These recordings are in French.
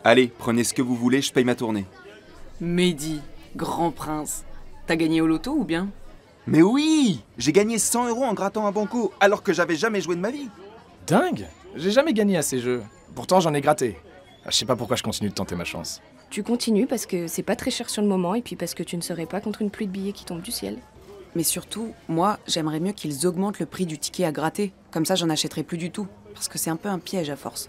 Allez, prenez ce que vous voulez, je paye ma tournée. Mehdi, grand prince. T'as gagné au loto ou bien? Mais oui! J'ai gagné 100 € en grattant un banco, alors que j'avais jamais joué de ma vie. Dingue! J'ai jamais gagné à ces jeux. Pourtant, j'en ai gratté. Je sais pas pourquoi je continue de tenter ma chance. Tu continues parce que c'est pas très cher sur le moment et puis parce que tu ne serais pas contre une pluie de billets qui tombe du ciel. Mais surtout, moi, j'aimerais mieux qu'ils augmentent le prix du ticket à gratter. Comme ça, j'en achèterai plus du tout. Parce que c'est un peu un piège à force.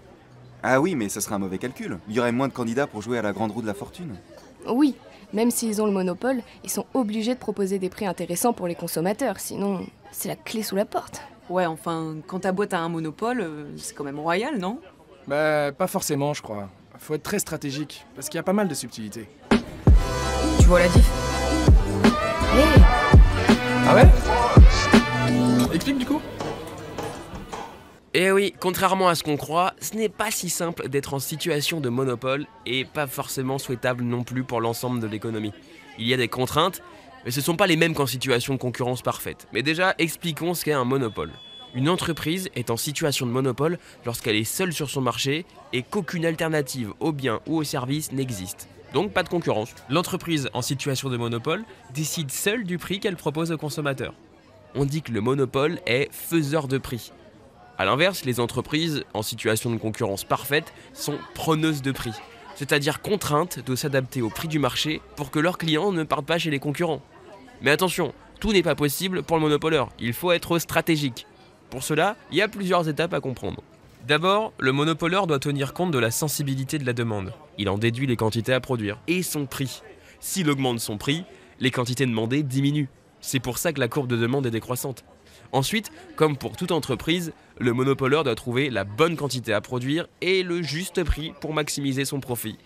Ah oui, mais ça serait un mauvais calcul. Il y aurait moins de candidats pour jouer à la grande roue de la fortune. Oui, même s'ils ont le monopole, ils sont obligés de proposer des prix intéressants pour les consommateurs, sinon c'est la clé sous la porte. Ouais, enfin, quand ta boîte a un monopole, c'est quand même royal, non? Bah, pas forcément, je crois. Faut être très stratégique, parce qu'il y a pas mal de subtilités. Tu vois la diff? Hé, Ah ouais? Explique du coup. Eh oui, contrairement à ce qu'on croit, ce n'est pas si simple d'être en situation de monopole et pas forcément souhaitable non plus pour l'ensemble de l'économie. Il y a des contraintes, mais ce ne sont pas les mêmes qu'en situation de concurrence parfaite. Mais déjà, expliquons ce qu'est un monopole. Une entreprise est en situation de monopole lorsqu'elle est seule sur son marché et qu'aucune alternative aux biens ou aux services n'existe. Donc pas de concurrence. L'entreprise en situation de monopole décide seule du prix qu'elle propose aux consommateurs. On dit que le monopole est faiseur de prix. A l'inverse, les entreprises en situation de concurrence parfaite sont preneuses de prix, c'est-à-dire contraintes de s'adapter au prix du marché pour que leurs clients ne partent pas chez les concurrents. Mais attention, tout n'est pas possible pour le monopoleur, il faut être stratégique. Pour cela, il y a plusieurs étapes à comprendre. D'abord, le monopoleur doit tenir compte de la sensibilité de la demande. Il en déduit les quantités à produire et son prix. S'il augmente son prix, les quantités demandées diminuent. C'est pour ça que la courbe de demande est décroissante. Ensuite, comme pour toute entreprise, le monopoleur doit trouver la bonne quantité à produire et le juste prix pour maximiser son profit.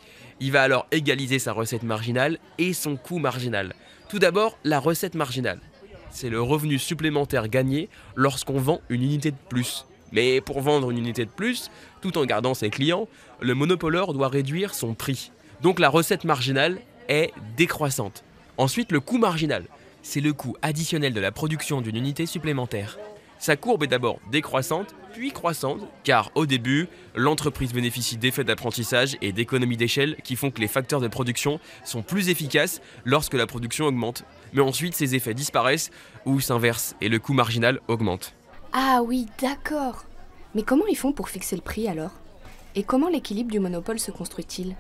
Il va alors égaliser sa recette marginale et son coût marginal. Tout d'abord, la recette marginale. C'est le revenu supplémentaire gagné lorsqu'on vend une unité de plus. Mais pour vendre une unité de plus, tout en gardant ses clients, le monopoleur doit réduire son prix. Donc la recette marginale est décroissante. Ensuite, le coût marginal. C'est le coût additionnel de la production d'une unité supplémentaire. Sa courbe est d'abord décroissante, puis croissante, car au début, l'entreprise bénéficie d'effets d'apprentissage et d'économies d'échelle qui font que les facteurs de production sont plus efficaces lorsque la production augmente. Mais ensuite, ces effets disparaissent ou s'inversent et le coût marginal augmente. ah oui, d'accord. Mais comment ils font pour fixer le prix alors? Et comment l'équilibre du monopole se construit-il?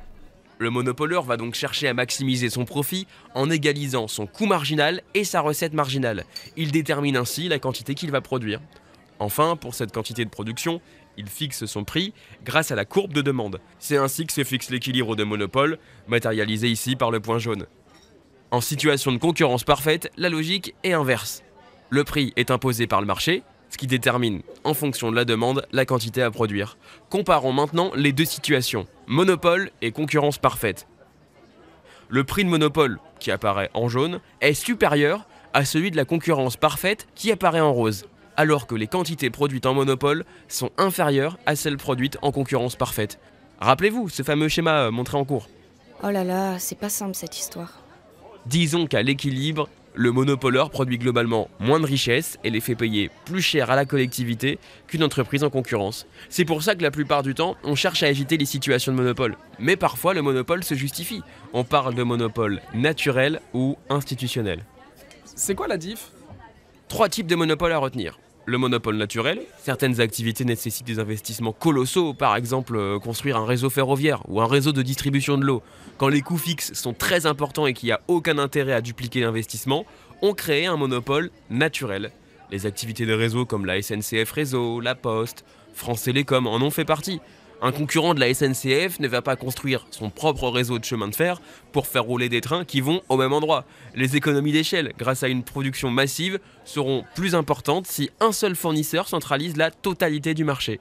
Le monopoleur va donc chercher à maximiser son profit en égalisant son coût marginal et sa recette marginale. Il détermine ainsi la quantité qu'il va produire. Enfin, pour cette quantité de production, il fixe son prix grâce à la courbe de demande. C'est ainsi que se fixe l'équilibre de monopole, matérialisé ici par le point jaune. En situation de concurrence parfaite, la logique est inverse. Le prix est imposé par le marché, ce qui détermine, en fonction de la demande, la quantité à produire. Comparons maintenant les deux situations, monopole et concurrence parfaite. Le prix de monopole, qui apparaît en jaune, est supérieur à celui de la concurrence parfaite, qui apparaît en rose, alors que les quantités produites en monopole sont inférieures à celles produites en concurrence parfaite. Rappelez-vous ce fameux schéma montré en cours. Oh là là, c'est pas simple cette histoire. Disons qu'à l'équilibre, le monopoleur produit globalement moins de richesses et les fait payer plus cher à la collectivité qu'une entreprise en concurrence. C'est pour ça que la plupart du temps, on cherche à éviter les situations de monopole. Mais parfois, le monopole se justifie. On parle de monopole naturel ou institutionnel. C'est quoi la diff? 3 types de monopole à retenir. Le monopole naturel, certaines activités nécessitent des investissements colossaux, par exemple construire un réseau ferroviaire ou un réseau de distribution de l'eau. Quand les coûts fixes sont très importants et qu'il n'y a aucun intérêt à dupliquer l'investissement, on crée un monopole naturel. Les activités de réseau comme la SNCF Réseau, la Poste, France Télécom en ont fait partie. Un concurrent de la SNCF ne va pas construire son propre réseau de chemin de fer pour faire rouler des trains qui vont au même endroit. Les économies d'échelle, grâce à une production massive, seront plus importantes si un seul fournisseur centralise la totalité du marché.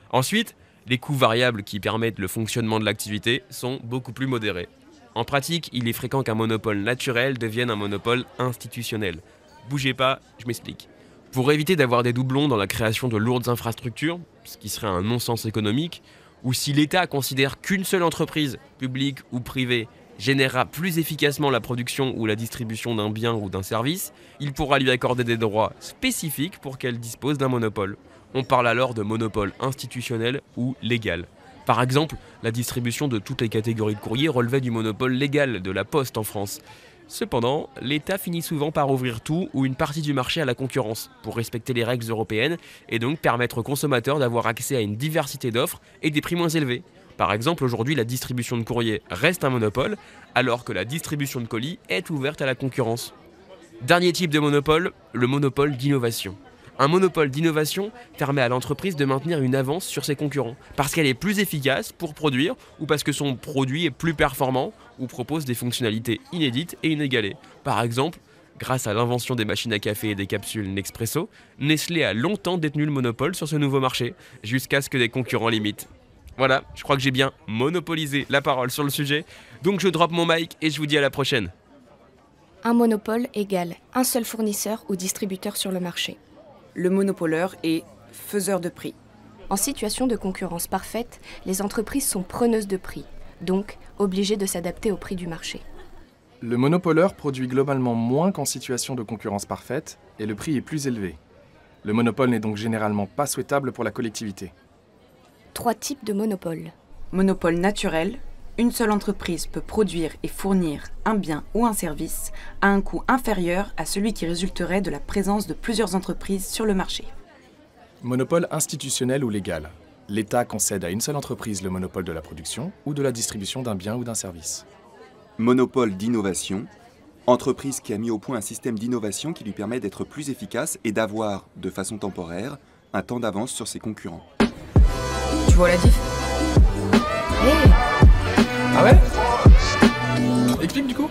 Ensuite, les coûts variables qui permettent le fonctionnement de l'activité sont beaucoup plus modérés. En pratique, il est fréquent qu'un monopole naturel devienne un monopole institutionnel. Bougez pas, je m'explique. Pour éviter d'avoir des doublons dans la création de lourdes infrastructures, ce qui serait un non-sens économique, ou si l'État considère qu'une seule entreprise, publique ou privée, générera plus efficacement la production ou la distribution d'un bien ou d'un service, il pourra lui accorder des droits spécifiques pour qu'elle dispose d'un monopole. On parle alors de monopole institutionnel ou légal. Par exemple, la distribution de toutes les catégories de courrier relevait du monopole légal de la Poste en France. Cependant, l'État finit souvent par ouvrir tout ou une partie du marché à la concurrence, pour respecter les règles européennes et donc permettre aux consommateurs d'avoir accès à une diversité d'offres et des prix moins élevés. Par exemple, aujourd'hui, la distribution de courrier reste un monopole, alors que la distribution de colis est ouverte à la concurrence. Dernier type de monopole, le monopole d'innovation. Un monopole d'innovation permet à l'entreprise de maintenir une avance sur ses concurrents, parce qu'elle est plus efficace pour produire, ou parce que son produit est plus performant, ou propose des fonctionnalités inédites et inégalées. Par exemple, grâce à l'invention des machines à café et des capsules Nespresso, Nestlé a longtemps détenu le monopole sur ce nouveau marché, jusqu'à ce que des concurrents l'imitent. Voilà, je crois que j'ai bien monopolisé la parole sur le sujet, donc je drop mon mic et je vous dis à la prochaine. Un monopole égale un seul fournisseur ou distributeur sur le marché. Le monopoleur est faiseur de prix. En situation de concurrence parfaite, les entreprises sont preneuses de prix, donc obligées de s'adapter au prix du marché. Le monopoleur produit globalement moins qu'en situation de concurrence parfaite et le prix est plus élevé. Le monopole n'est donc généralement pas souhaitable pour la collectivité. 3 types de monopoles. Monopole naturel. Une seule entreprise peut produire et fournir un bien ou un service à un coût inférieur à celui qui résulterait de la présence de plusieurs entreprises sur le marché. Monopole institutionnel ou légal. L'État concède à une seule entreprise le monopole de la production ou de la distribution d'un bien ou d'un service. Monopole d'innovation. Entreprise qui a mis au point un système d'innovation qui lui permet d'être plus efficace et d'avoir, de façon temporaire, un temps d'avance sur ses concurrents. Tu vois la diff ? Hey, Ah ouais? Explique du coup.